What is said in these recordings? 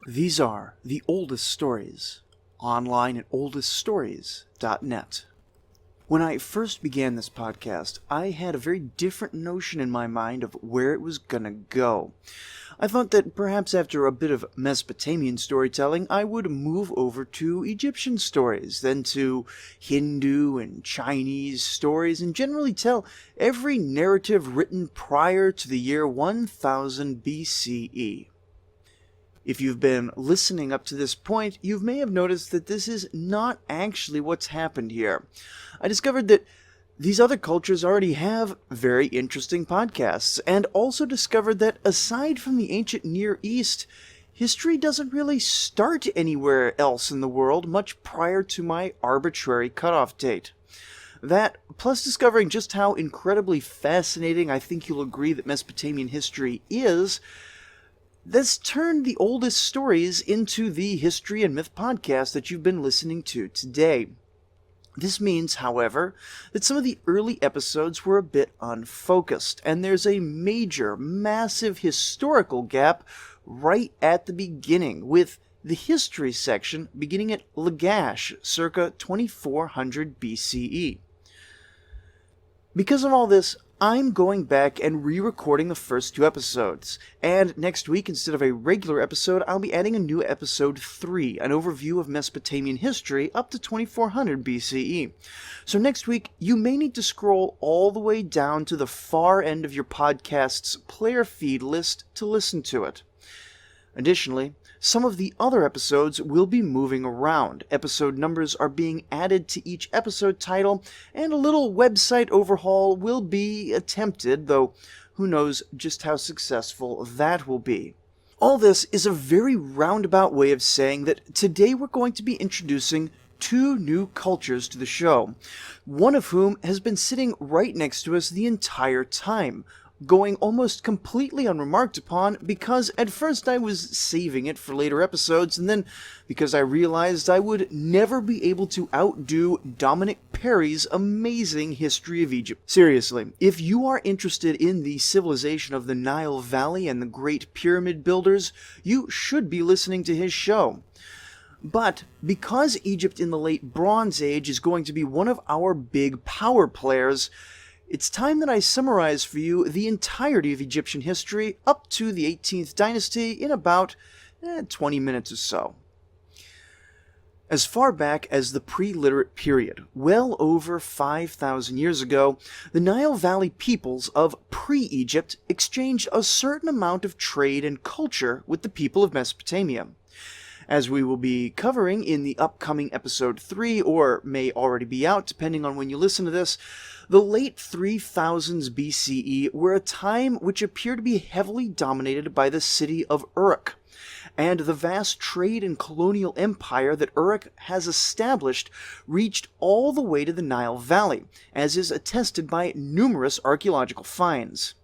These are the oldest stories, online at oldeststories.net. When I first began this podcast, I had a very different notion in my mind of where it was gonna go. I thought that perhaps after a bit of Mesopotamian storytelling, I would move over to Egyptian stories, then to Hindu and Chinese stories, and generally tell every narrative written prior to the year 1000 BCE. If you've been listening up to this point, you may have noticed that this is not actually what's happened here. I discovered that these other cultures already have very interesting podcasts, and also discovered that aside from the ancient Near East, history doesn't really start anywhere else in the world much prior to my arbitrary cutoff date. That, plus discovering just how incredibly fascinating I think you'll agree that Mesopotamian history is, this turned the oldest stories into the history and myth podcast that you've been listening to today. This means, however, that some of the early episodes were a bit unfocused, and there's a massive historical gap right at the beginning, with the history section beginning at Lagash, circa 2400 BCE. Because of all this, I'm going back and re-recording the first two episodes, and next week, instead of a regular episode, I'll be adding a new episode 3, an overview of Mesopotamian history up to 2400 BCE. So next week, you may need to scroll all the way down to the far end of your podcast's player feed list to listen to it. Additionally, some of the other episodes will be moving around. Episode numbers are being added to each episode title, and a little website overhaul will be attempted, though who knows just how successful that will be. All this is a very roundabout way of saying that today we're going to be introducing two new cultures to the show, one of whom has been sitting right next to us the entire time, going almost completely unremarked upon because at first I was saving it for later episodes, and then because I realized I would never be able to outdo Dominic Perry's amazing history of Egypt. Seriously, if you are interested in the civilization of the Nile Valley and the Great Pyramid builders, you should be listening to his show. But because Egypt in the late Bronze Age is going to be one of our big power players, it's time that I summarize for you the entirety of Egyptian history up to the 18th Dynasty in about 20 minutes or so. As far back as the pre-literate period, well over 5,000 years ago, the Nile Valley peoples of pre-Egypt exchanged a certain amount of trade and culture with the people of Mesopotamia. As we will be covering in the upcoming episode 3, or may already be out depending on when you listen to this, the late 3000s BCE were a time which appeared to be heavily dominated by the city of Uruk, and the vast trade and colonial empire that Uruk has established reached all the way to the Nile Valley, as is attested by numerous archaeological finds.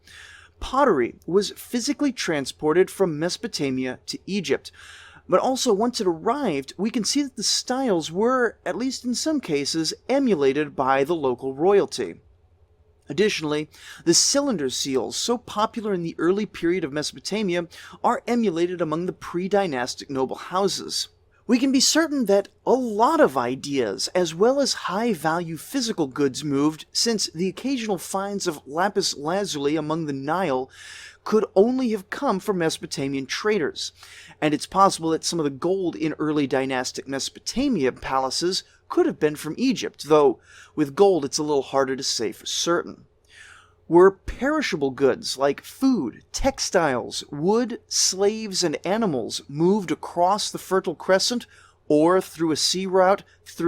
Pottery was physically transported from Mesopotamia to Egypt, but also once it arrived, we can see that the styles were, at least in some cases, emulated by the local royalty. Additionally, the cylinder seals, so popular in the early period of Mesopotamia, are emulated among the pre-dynastic noble houses. We can be certain that a lot of ideas, as well as high-value physical goods moved, since the occasional finds of lapis lazuli among the Nile could only have come from Mesopotamian traders, and it's possible that some of the gold in early dynastic Mesopotamia palaces could have been from Egypt, though with gold it's a little harder to say for certain. Were perishable goods like food, textiles, wood, slaves, and animals moved across the Fertile Crescent or through a sea route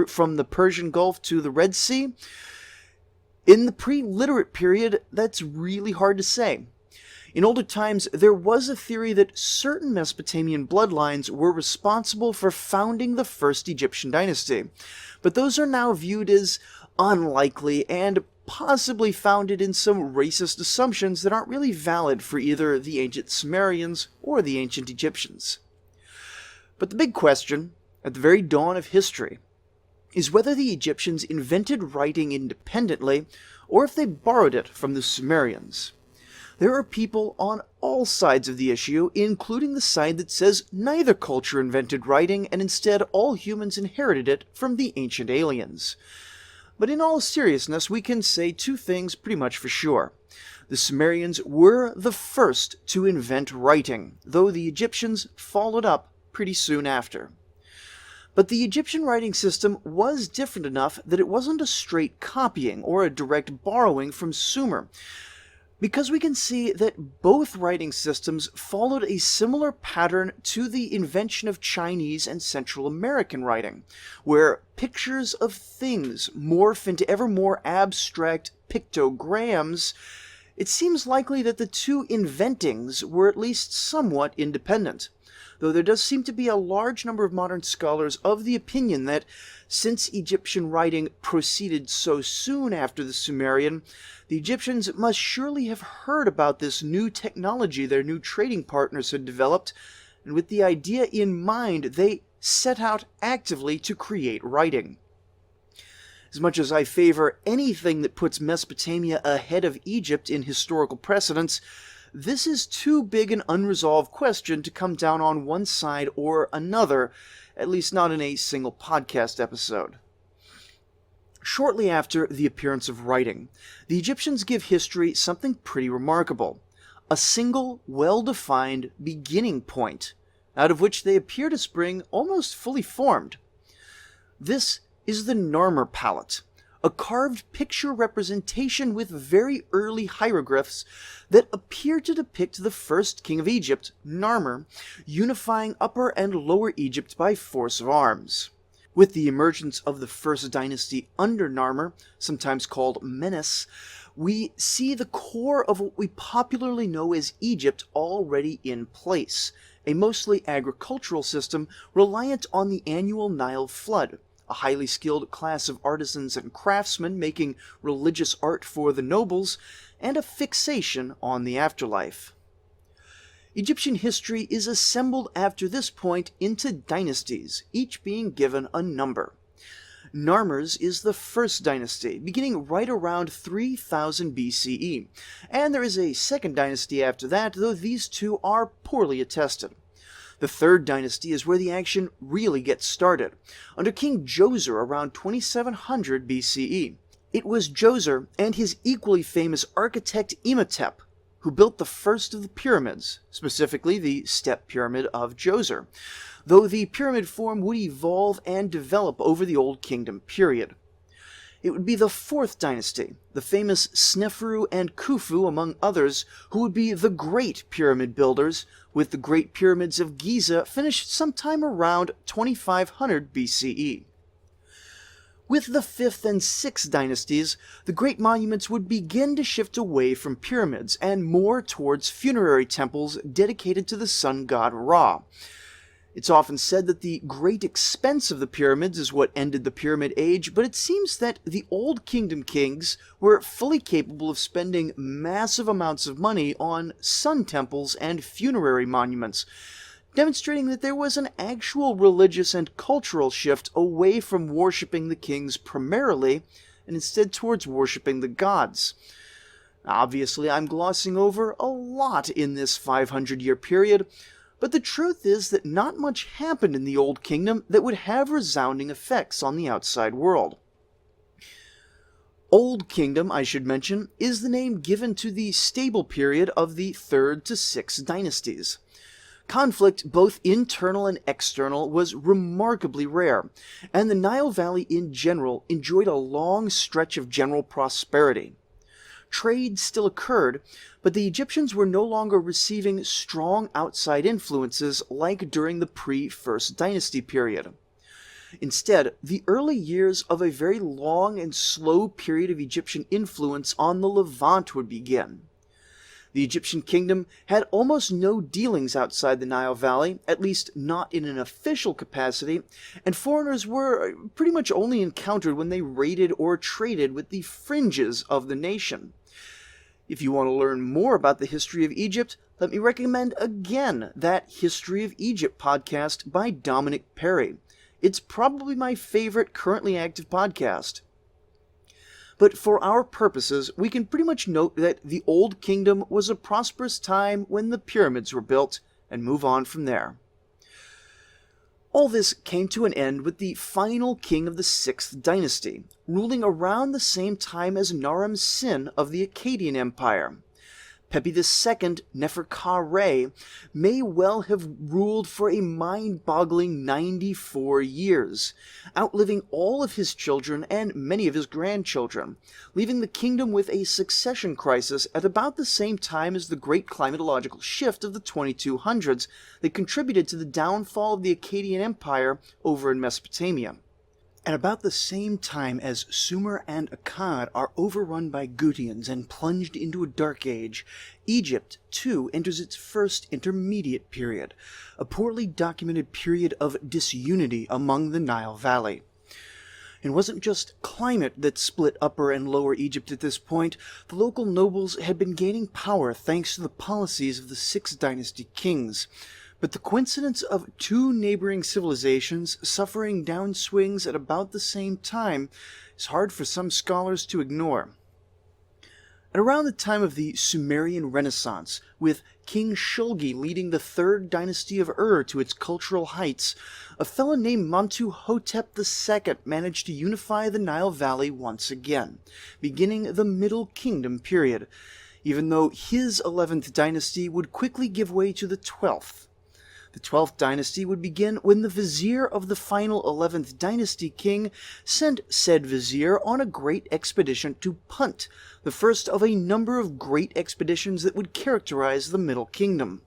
from the Persian Gulf to the Red Sea? In the pre-literate period, that's really hard to say. In older times, there was a theory that certain Mesopotamian bloodlines were responsible for founding the first Egyptian dynasty, but those are now viewed as unlikely and possibly founded in some racist assumptions that aren't really valid for either the ancient Sumerians or the ancient Egyptians. But the big question, at the very dawn of history, is whether the Egyptians invented writing independently or if they borrowed it from the Sumerians. There are people on all sides of the issue, including the side that says neither culture invented writing and instead all humans inherited it from the ancient aliens. But in all seriousness, we can say two things pretty much for sure. The Sumerians were the first to invent writing, though the Egyptians followed up pretty soon after. But the Egyptian writing system was different enough that it wasn't a straight copying or a direct borrowing from Sumer, because we can see that both writing systems followed a similar pattern to the invention of Chinese and Central American writing, where pictures of things morph into ever more abstract pictograms. It seems likely that the two inventings were at least somewhat independent, though there does seem to be a large number of modern scholars of the opinion that, since Egyptian writing proceeded so soon after the Sumerian, the Egyptians must surely have heard about this new technology their new trading partners had developed, and with the idea in mind, they set out actively to create writing. As much as I favor anything that puts Mesopotamia ahead of Egypt in historical precedence, this is too big an unresolved question to come down on one side or another, at least not in a single podcast episode. Shortly after the appearance of writing, the Egyptians give history something pretty remarkable: a single, well-defined beginning point, out of which they appear to spring almost fully formed. This is the Narmer Palette, a carved picture representation with very early hieroglyphs that appear to depict the first king of Egypt, Narmer, unifying Upper and Lower Egypt by force of arms. With the emergence of the First Dynasty under Narmer, sometimes called Menes, we see the core of what we popularly know as Egypt already in place, a mostly agricultural system reliant on the annual Nile flood, a highly skilled class of artisans and craftsmen making religious art for the nobles, and a fixation on the afterlife. Egyptian history is assembled after this point into dynasties, each being given a number. Narmer's is the first dynasty, beginning right around 3000 BCE, and there is a second dynasty after that, though these two are poorly attested. The third dynasty is where the action really gets started, under King Djoser around 2700 BCE. It was Djoser and his equally famous architect Imhotep who built the first of the pyramids, specifically the Step Pyramid of Djoser, though the pyramid form would evolve and develop over the Old Kingdom period. It would be the fourth dynasty, the famous Sneferu and Khufu among others, who would be the great pyramid builders, with the Great Pyramids of Giza finished sometime around 2500 BCE. With the 5th and 6th dynasties, the great monuments would begin to shift away from pyramids and more towards funerary temples dedicated to the sun god Ra. It's often said that the great expense of the pyramids is what ended the Pyramid Age, but it seems that the Old Kingdom kings were fully capable of spending massive amounts of money on sun temples and funerary monuments, demonstrating that there was an actual religious and cultural shift away from worshipping the kings primarily, and instead towards worshipping the gods. Obviously, I'm glossing over a lot in this 500-year period, but the truth is that not much happened in the Old Kingdom that would have resounding effects on the outside world. Old Kingdom, I should mention, is the name given to the stable period of the 3rd to 6th dynasties. Conflict, both internal and external, was remarkably rare, and the Nile Valley in general enjoyed a long stretch of general prosperity. Trade still occurred, but the Egyptians were no longer receiving strong outside influences like during the pre-First Dynasty period. Instead, the early years of a very long and slow period of Egyptian influence on the Levant would begin. The Egyptian kingdom had almost no dealings outside the Nile Valley, at least not in an official capacity, and foreigners were pretty much only encountered when they raided or traded with the fringes of the nation. If you want to learn more about the history of Egypt, let me recommend again that History of Egypt podcast by Dominic Perry. It's probably my favorite currently active podcast. But for our purposes, we can pretty much note that the Old Kingdom was a prosperous time when the pyramids were built, and move on from there. All this came to an end with the final king of the 6th Dynasty, ruling around the same time as Narmer Palette of the Akkadian Empire. Pepi II Neferkare may well have ruled for a mind-boggling 94 years, outliving all of his children and many of his grandchildren, leaving the kingdom with a succession crisis at about the same time as the great climatological shift of the 2200s that contributed to the downfall of the Akkadian Empire over in Mesopotamia. At about the same time as Sumer and Akkad are overrun by Gutians and plunged into a dark age, Egypt, too, enters its first intermediate period, a poorly documented period of disunity among the Nile Valley. It wasn't just climate that split Upper and Lower Egypt at this point. The local nobles had been gaining power thanks to the policies of the 6th Dynasty kings. But the coincidence of two neighboring civilizations suffering downswings at about the same time is hard for some scholars to ignore. At around the time of the Sumerian Renaissance, with King Shulgi leading the 3rd dynasty of Ur to its cultural heights, a fellow named Mentuhotep II managed to unify the Nile Valley once again, beginning the Middle Kingdom period, even though his 11th dynasty would quickly give way to the 12th. The 12th dynasty would begin when the vizier of the final 11th dynasty king sent said vizier on a great expedition to Punt, the first of a number of great expeditions that would characterize the Middle Kingdom.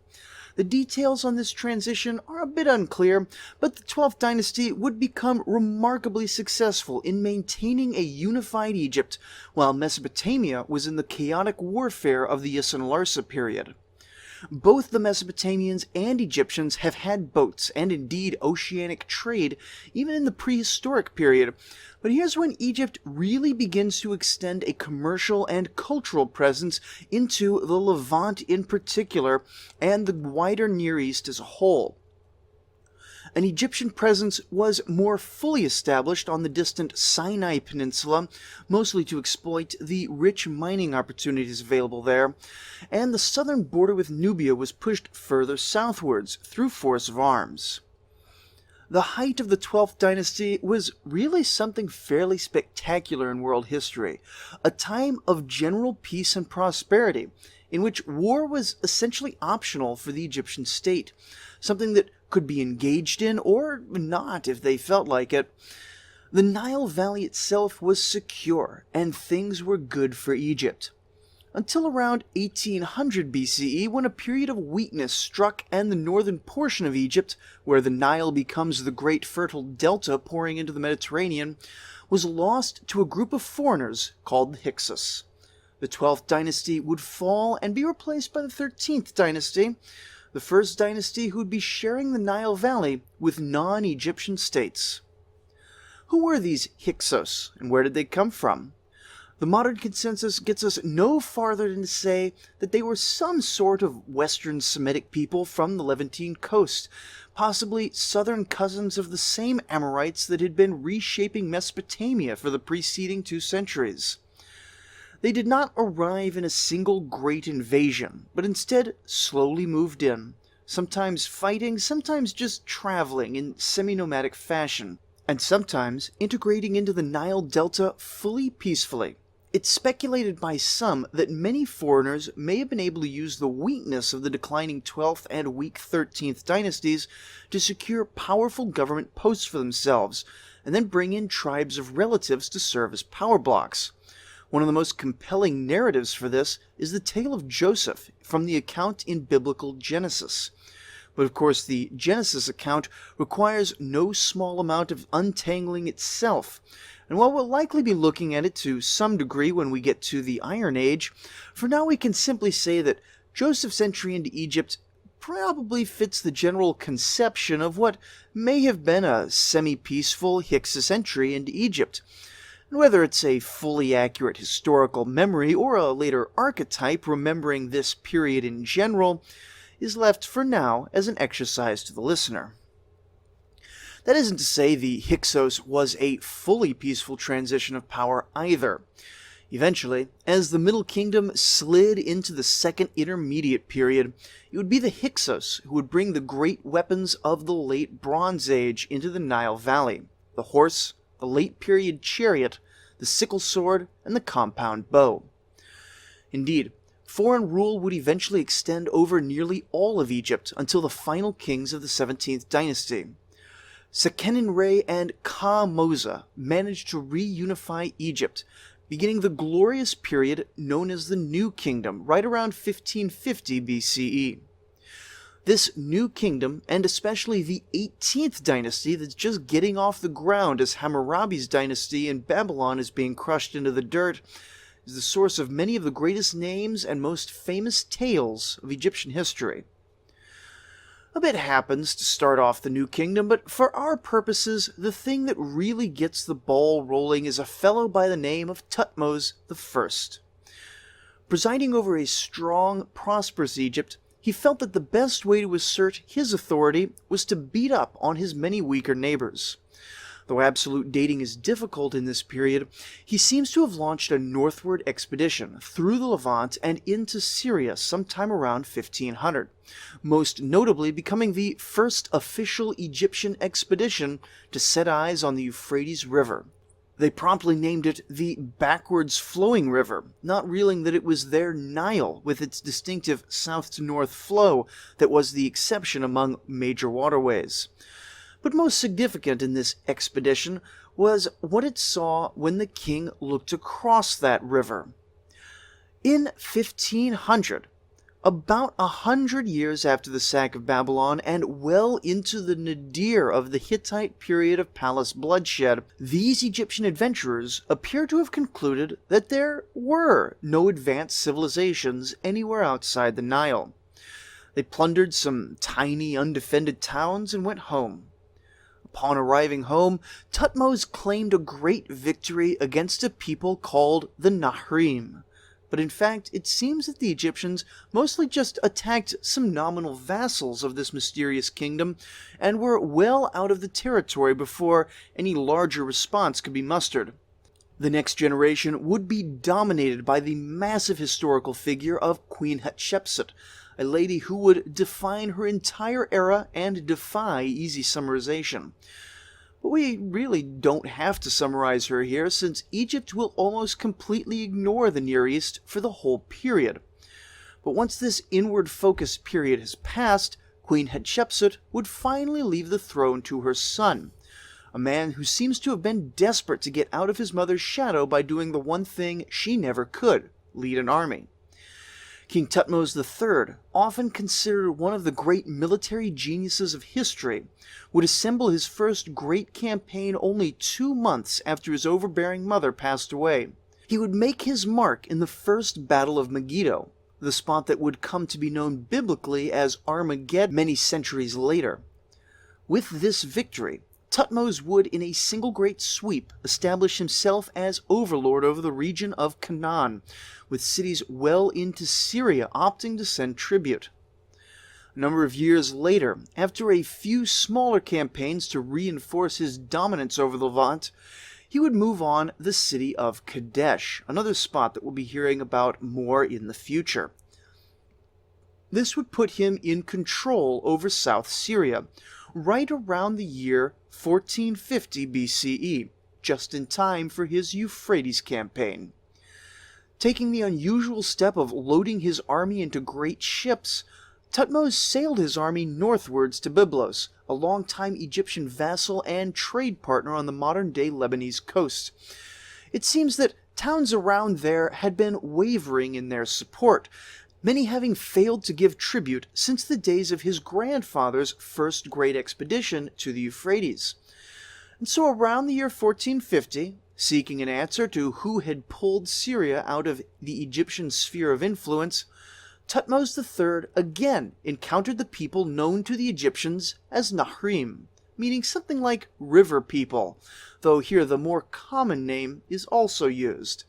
The details on this transition are a bit unclear, but the 12th dynasty would become remarkably successful in maintaining a unified Egypt, while Mesopotamia was in the chaotic warfare of the Yassin-Larsa period. Both the Mesopotamians and Egyptians have had boats and indeed oceanic trade even in the prehistoric period, but here's when Egypt really begins to extend a commercial and cultural presence into the Levant in particular and the wider Near East as a whole. An Egyptian presence was more fully established on the distant Sinai Peninsula, mostly to exploit the rich mining opportunities available there, and the southern border with Nubia was pushed further southwards through force of arms. The height of the 12th dynasty was really something fairly spectacular in world history, a time of general peace and prosperity, in which war was essentially optional for the Egyptian state, something that could be engaged in or not if they felt like it. The Nile Valley itself was secure, and things were good for Egypt. Until around 1800 BCE, when a period of weakness struck and the northern portion of Egypt, where the Nile becomes the great fertile delta pouring into the Mediterranean, was lost to a group of foreigners called the Hyksos. The 12th dynasty would fall and be replaced by the 13th dynasty, the first dynasty who would be sharing the Nile Valley with non-Egyptian states. Who were these Hyksos, and where did they come from? The modern consensus gets us no farther than to say that they were some sort of Western Semitic people from the Levantine coast, possibly southern cousins of the same Amorites that had been reshaping Mesopotamia for the preceding 2 centuries. They did not arrive in a single great invasion, but instead slowly moved in, sometimes fighting, sometimes just traveling in semi-nomadic fashion, and sometimes integrating into the Nile Delta fully peacefully. It's speculated by some that many foreigners may have been able to use the weakness of the declining 12th and weak 13th dynasties to secure powerful government posts for themselves, and then bring in tribes of relatives to serve as power blocks. One of the most compelling narratives for this is the tale of Joseph from the account in biblical Genesis. But of course the Genesis account requires no small amount of untangling itself, and while we'll likely be looking at it to some degree when we get to the Iron Age, for now we can simply say that Joseph's entry into Egypt probably fits the general conception of what may have been a semi-peaceful Hyksos entry into Egypt. And whether it's a fully accurate historical memory or a later archetype remembering this period in general is left for now as an exercise to the listener. That isn't to say the Hyksos was a fully peaceful transition of power either. Eventually, as the Middle Kingdom slid into the Second Intermediate Period, it would be the Hyksos who would bring the great weapons of the Late Bronze Age into the Nile Valley: the horse, the Late Period chariot, the sickle sword, and the compound bow. Indeed, foreign rule would eventually extend over nearly all of Egypt until the final kings of the 17th Dynasty. Seqenenre and Ka-Moza managed to reunify Egypt, beginning the glorious period known as the New Kingdom right around 1550 BCE. This new kingdom, and especially the 18th dynasty that's just getting off the ground as Hammurabi's dynasty in Babylon is being crushed into the dirt, is the source of many of the greatest names and most famous tales of Egyptian history. A bit happens to start off the New Kingdom, but for our purposes, the thing that really gets the ball rolling is a fellow by the name of Tutmos I. Presiding over a strong, prosperous Egypt, he felt that the best way to assert his authority was to beat up on his many weaker neighbors. Though absolute dating is difficult in this period, he seems to have launched a northward expedition through the Levant and into Syria sometime around 1500, most notably becoming the first official Egyptian expedition to set eyes on the Euphrates River. They promptly named it the Backwards Flowing River, not realizing that it was their Nile, with its distinctive south-to-north flow, that was the exception among major waterways. But most significant in this expedition was what it saw when the king looked across that river. In 1500, about 100 years after the sack of Babylon and well into the nadir of the Hittite period of palace bloodshed, these Egyptian adventurers appear to have concluded that there were no advanced civilizations anywhere outside the Nile. They plundered some tiny, undefended towns and went home. Upon arriving home, Tutmos claimed a great victory against a people called the Nahrim. But in fact, it seems that the Egyptians mostly just attacked some nominal vassals of this mysterious kingdom and were well out of the territory before any larger response could be mustered. The next generation would be dominated by the massive historical figure of Queen Hatshepsut, a lady who would define her entire era and defy easy summarization. But we really don't have to summarize her here, since Egypt will almost completely ignore the Near East for the whole period. But once this inward-focused period has passed, Queen Hatshepsut would finally leave the throne to her son, a man who seems to have been desperate to get out of his mother's shadow by doing the one thing she never could: lead an army. King Tutmos III, often considered one of the great military geniuses of history, would assemble his first great campaign only 2 months after his overbearing mother passed away. He would make his mark in the First Battle of Megiddo, the spot that would come to be known biblically as Armageddon many centuries later. With this victory, Tutmos would, in a single great sweep, establish himself as overlord over the region of Canaan, with cities well into Syria opting to send tribute. A number of years later, after a few smaller campaigns to reinforce his dominance over the Levant, he would move on the city of Kadesh, another spot that we'll be hearing about more in the future. This would put him in control over South Syria, right around the year 1450 BCE, just in time for his Euphrates campaign. Taking the unusual step of loading his army into great ships, Tutmos sailed his army northwards to Byblos, a longtime Egyptian vassal and trade partner on the modern-day Lebanese coast. It seems that towns around there had been wavering in their support, many having failed to give tribute since the days of his grandfather's first great expedition to the Euphrates. And so around the year 1450, seeking an answer to who had pulled Syria out of the Egyptian sphere of influence, Tutmos III again encountered the people known to the Egyptians as Nahrim, meaning something like river people, though here the more common name is also used.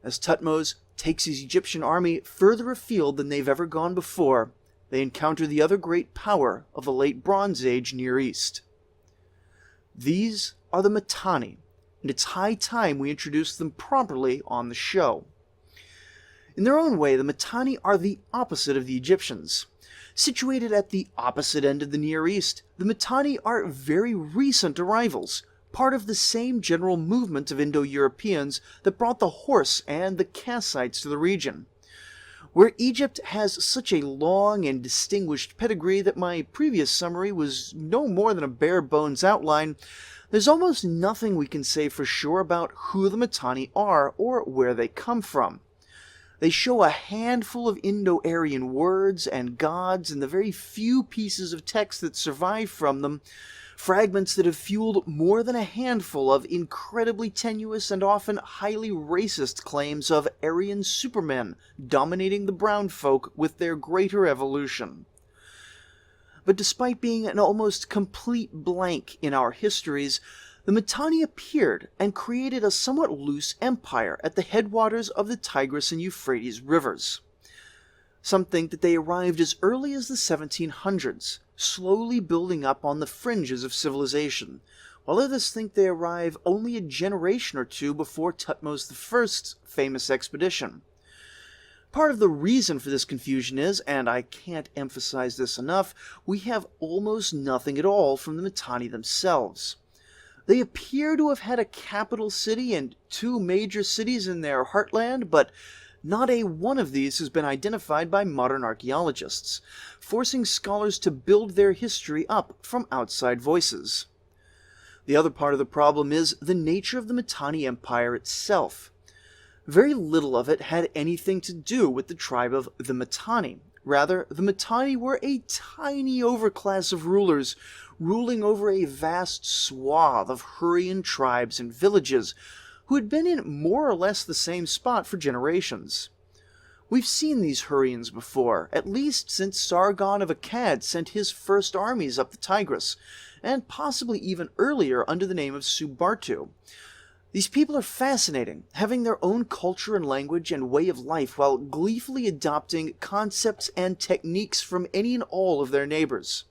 As Tutmos takes his Egyptian army further afield than they've ever gone before, they encounter the other great power of the late Bronze Age Near East. These are the Matani, and it's high time we introduce them properly on the show. In their own way, the Mitanni are the opposite of the Egyptians. Situated at the opposite end of the Near East, the Mitanni are very recent arrivals, part of the same general movement of Indo-Europeans that brought the horse and the Kassites to the region. Where Egypt has such a long and distinguished pedigree that my previous summary was no more than a bare-bones outline, there's almost nothing we can say for sure about who the Mitanni are or where they come from. They show a handful of Indo-Aryan words and gods in the very few pieces of text that survive from them, fragments that have fueled more than a handful of incredibly tenuous and often highly racist claims of Aryan supermen dominating the brown folk with their greater evolution. But despite being an almost complete blank in our histories, the Mitanni appeared and created a somewhat loose empire at the headwaters of the Tigris and Euphrates rivers. Some think that they arrived as early as the 1700s, slowly building up on the fringes of civilization, while others think they arrive only a generation or two before Tutmos I's famous expedition. Part of the reason for this confusion is, and I can't emphasize this enough, we have almost nothing at all from the Mitanni themselves. They appear to have had a capital city and two major cities in their heartland, but not a one of these has been identified by modern archaeologists, forcing scholars to build their history up from outside voices. The other part of the problem is the nature of the Mitanni Empire itself. Very little of it had anything to do with the tribe of the Mitanni. Rather, the Mitanni were a tiny overclass of rulers, ruling over a vast swath of Hurrian tribes and villages, who had been in more or less the same spot for generations. We've seen these Hurrians before, at least since Sargon of Akkad sent his first armies up the Tigris, and possibly even earlier under the name of Subartu. These people are fascinating, having their own culture and language and way of life while gleefully adopting concepts and techniques from any and all of their neighbors.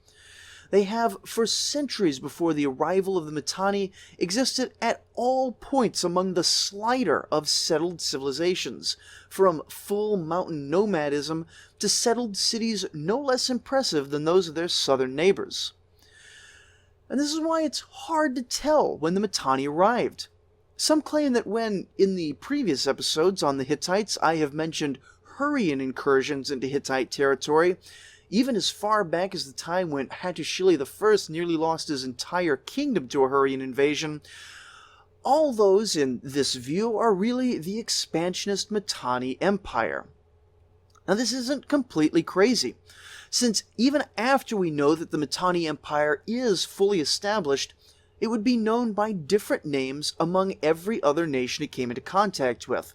They have, for centuries before the arrival of the Mitanni, existed at all points among the slider of settled civilizations, from full mountain nomadism to settled cities no less impressive than those of their southern neighbors. And this is why it's hard to tell when the Mitanni arrived. Some claim that when, in the previous episodes on the Hittites, I have mentioned Hurrian incursions into Hittite territory, even as far back as the time when Hattusili I nearly lost his entire kingdom to a Hurrian invasion, all those in this view are really the expansionist Mitanni Empire. Now this isn't completely crazy, since even after we know that the Mitanni Empire is fully established, it would be known by different names among every other nation it came into contact with,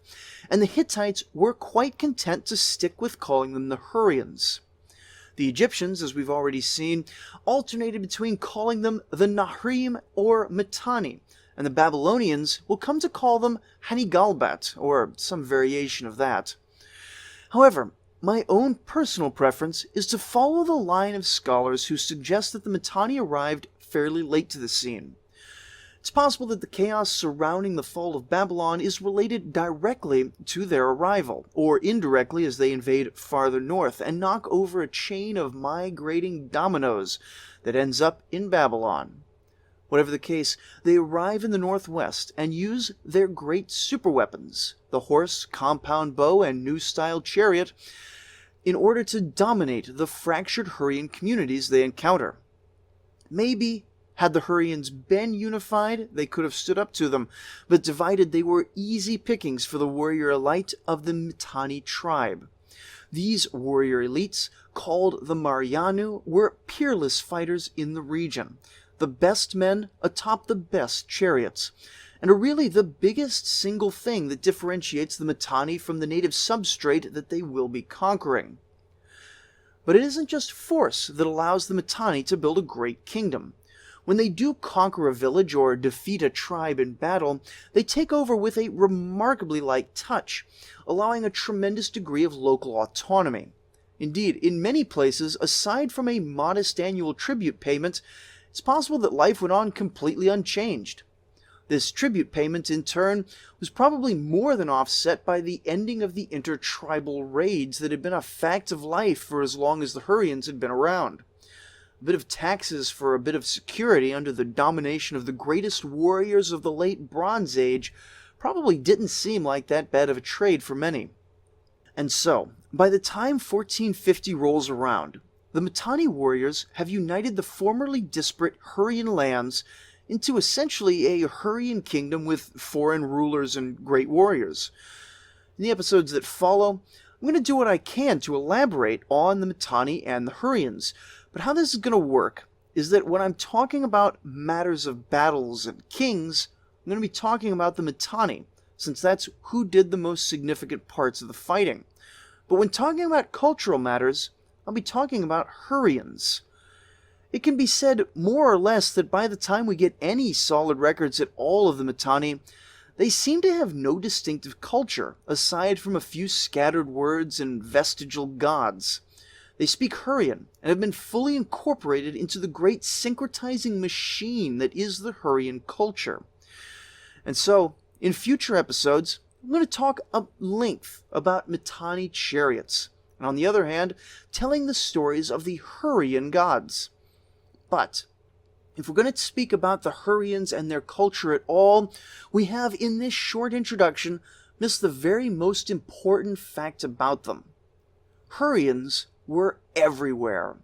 and the Hittites were quite content to stick with calling them the Hurrians. The Egyptians, as we've already seen, alternated between calling them the Nahrim or Mitanni, and the Babylonians will come to call them Hanigalbat, or some variation of that. However, my own personal preference is to follow the line of scholars who suggest that the Mitanni arrived fairly late to the scene. It's possible that the chaos surrounding the fall of Babylon is related directly to their arrival, or indirectly as they invade farther north and knock over a chain of migrating dominoes that ends up in Babylon. Whatever the case, they arrive in the northwest and use their great superweapons, the horse, compound bow, and new-style chariot, in order to dominate the fractured Hurrian communities they encounter. Maybe, had the Hurrians been unified, they could have stood up to them, but divided they were easy pickings for the warrior elite of the Mitanni tribe. These warrior elites, called the Marianu, were peerless fighters in the region, the best men atop the best chariots, and are really the biggest single thing that differentiates the Mitanni from the native substrate that they will be conquering. But it isn't just force that allows the Mitanni to build a great kingdom. When they do conquer a village or defeat a tribe in battle, they take over with a remarkably light touch, allowing a tremendous degree of local autonomy. Indeed, in many places, aside from a modest annual tribute payment, it's possible that life went on completely unchanged. This tribute payment, in turn, was probably more than offset by the ending of the intertribal raids that had been a fact of life for as long as the Hurrians had been around. A bit of taxes for a bit of security under the domination of the greatest warriors of the late Bronze Age probably didn't seem like that bad of a trade for many. And so, by the time 1450 rolls around, the Matani warriors have united the formerly disparate Hurrian lands into essentially a Hurrian kingdom with foreign rulers and great warriors. In the episodes that follow, I'm going to do what I can to elaborate on the Matani and the Hurrians, but how this is going to work is that when I'm talking about matters of battles and kings, I'm going to be talking about the Matani, since that's who did the most significant parts of the fighting. But when talking about cultural matters, I'll be talking about Hurrians. It can be said more or less that by the time we get any solid records at all of the Matani, they seem to have no distinctive culture, aside from a few scattered words and vestigial gods. They speak Hurrian, and have been fully incorporated into the great syncretizing machine that is the Hurrian culture. And so, in future episodes, I'm going to talk at length about Mitanni chariots, and on the other hand, telling the stories of the Hurrian gods. But if we're going to speak about the Hurrians and their culture at all, we have in this short introduction missed the very most important fact about them. Hurrians were everywhere.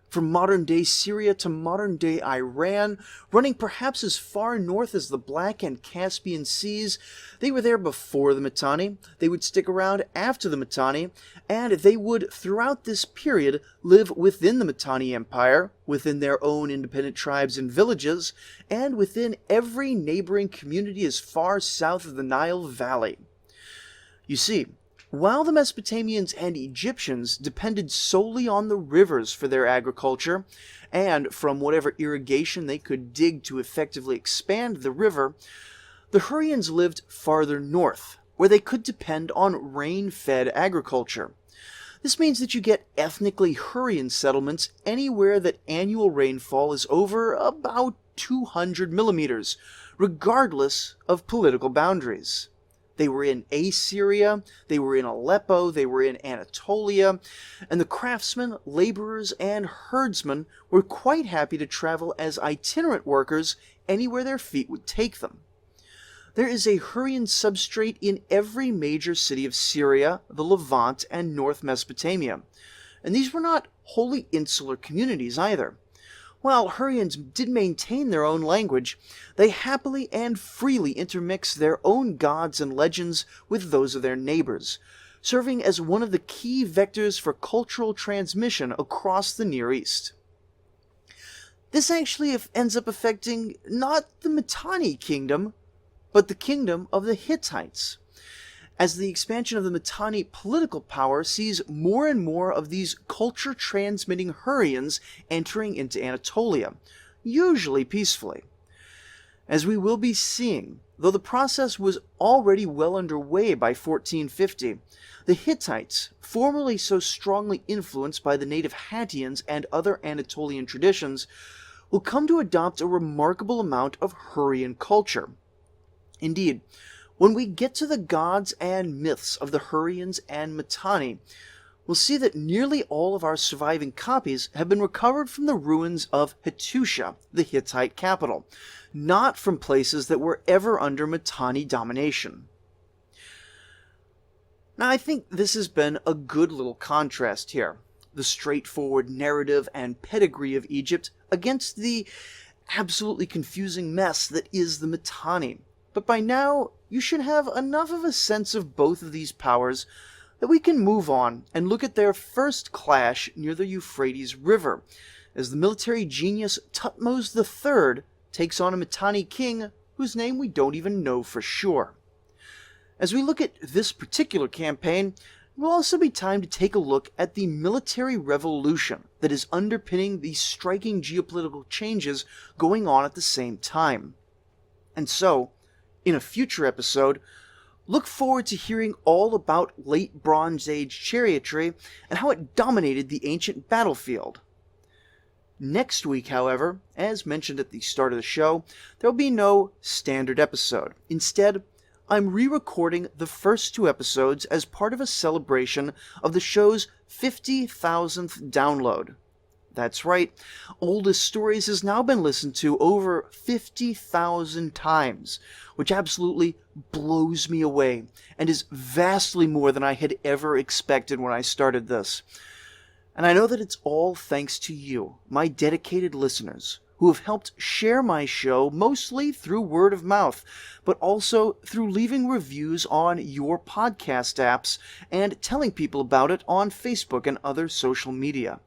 From modern-day Syria to modern-day Iran, running perhaps as far north as the Black and Caspian Seas, they were there before the Mitanni, they would stick around after the Mitanni, and they would, throughout this period, live within the Mitanni Empire, within their own independent tribes and villages, and within every neighboring community as far south of the Nile Valley. You see, while the Mesopotamians and Egyptians depended solely on the rivers for their agriculture, and from whatever irrigation they could dig to effectively expand the river, the Hurrians lived farther north, where they could depend on rain-fed agriculture. This means that you get ethnically Hurrian settlements anywhere that annual rainfall is over about 200 millimeters, regardless of political boundaries. They were in Assyria, they were in Aleppo, they were in Anatolia, and the craftsmen, laborers, and herdsmen were quite happy to travel as itinerant workers anywhere their feet would take them. There is a Hurrian substrate in every major city of Syria, the Levant, and North Mesopotamia, and these were not wholly insular communities either. While Hurrians did maintain their own language, they happily and freely intermixed their own gods and legends with those of their neighbors, serving as one of the key vectors for cultural transmission across the Near East. This actually ends up affecting not the Mitanni kingdom, but the kingdom of the Hittites, as the expansion of the Mitanni political power sees more and more of these culture-transmitting Hurrians entering into Anatolia, usually peacefully. As we will be seeing, though the process was already well underway by 1450, the Hittites, formerly so strongly influenced by the native Hattians and other Anatolian traditions, will come to adopt a remarkable amount of Hurrian culture. Indeed, when we get to the gods and myths of the Hurrians and Mitanni, we'll see that nearly all of our surviving copies have been recovered from the ruins of Hattusha, the Hittite capital, not from places that were ever under Mitanni domination. Now, I think this has been a good little contrast here, the straightforward narrative and pedigree of Egypt against the absolutely confusing mess that is the Mitanni. But by now, you should have enough of a sense of both of these powers that we can move on and look at their first clash near the Euphrates River, as the military genius Tutmos III takes on a Mitanni king whose name we don't even know for sure. As we look at this particular campaign, it will also be time to take a look at the military revolution that is underpinning these striking geopolitical changes going on at the same time. And so, in a future episode, look forward to hearing all about late Bronze Age chariotry and how it dominated the ancient battlefield. Next week, however, as mentioned at the start of the show, there will be no standard episode. Instead, I'm re-recording the first 2 episodes as part of a celebration of the show's 50,000th download. That's right, Oldest Stories has now been listened to over 50,000 times, which absolutely blows me away and is vastly more than I had ever expected when I started this. And I know that it's all thanks to you, my dedicated listeners, who have helped share my show mostly through word of mouth, but also through leaving reviews on your podcast apps and telling people about it on Facebook and other social media.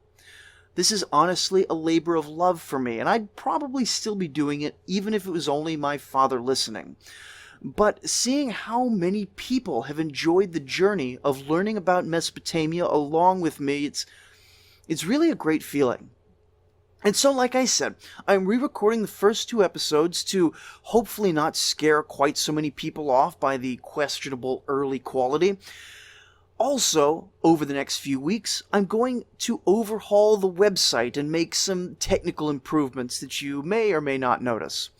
This is honestly a labor of love for me, and I'd probably still be doing it even if it was only my father listening. But seeing how many people have enjoyed the journey of learning about Mesopotamia along with me, it's really a great feeling. And so, like I said, I'm re-recording the first 2 episodes to hopefully not scare quite so many people off by the questionable early quality. Also, over the next few weeks, I'm going to overhaul the website and make some technical improvements that you may or may not notice.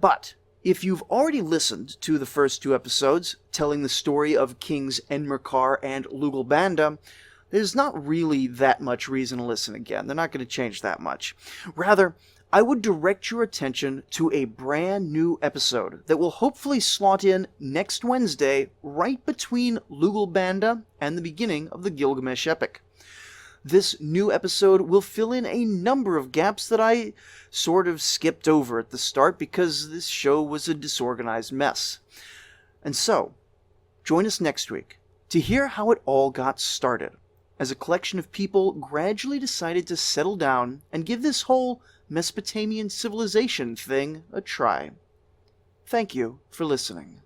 But if you've already listened to the first 2 episodes, telling the story of Kings Enmerkar and Lugalbanda, there's not really that much reason to listen again. They're not going to change that much. Rather, I would direct your attention to a brand new episode that will hopefully slot in next Wednesday right between Lugalbanda and the beginning of the Gilgamesh epic. This new episode will fill in a number of gaps that I sort of skipped over at the start because this show was a disorganized mess. And so, join us next week to hear how it all got started, as a collection of people gradually decided to settle down and give this whole Mesopotamian civilization thing a try. Thank you for listening.